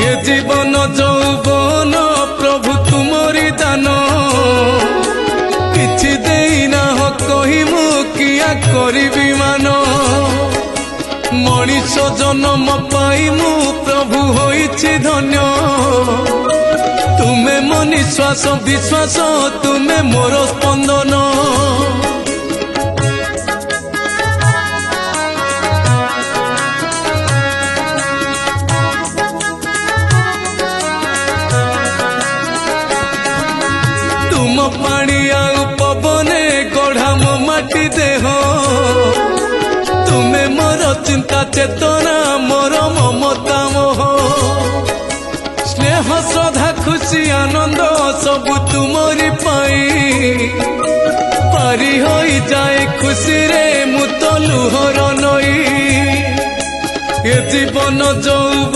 ये जीवन যৌবন प्रभु तुमरी दान किछि देना हो कही मु किया करिबी मान मनीष जन्म पाई मु प्रभु होइछि धन्य तुमे मो निश्वास विश्वास तुमे मोर स्पंदन तुम पानी आउ पवने गढ़ा मो माटी देह तुमे मोर चिंता चेतना मोर ममता मोह स्नेह श्रद्धा खुशी आनंद सब तुमरी पाई पारी होई जाए खुशी रे मु तो लुहर नई ये जीवन যৌবন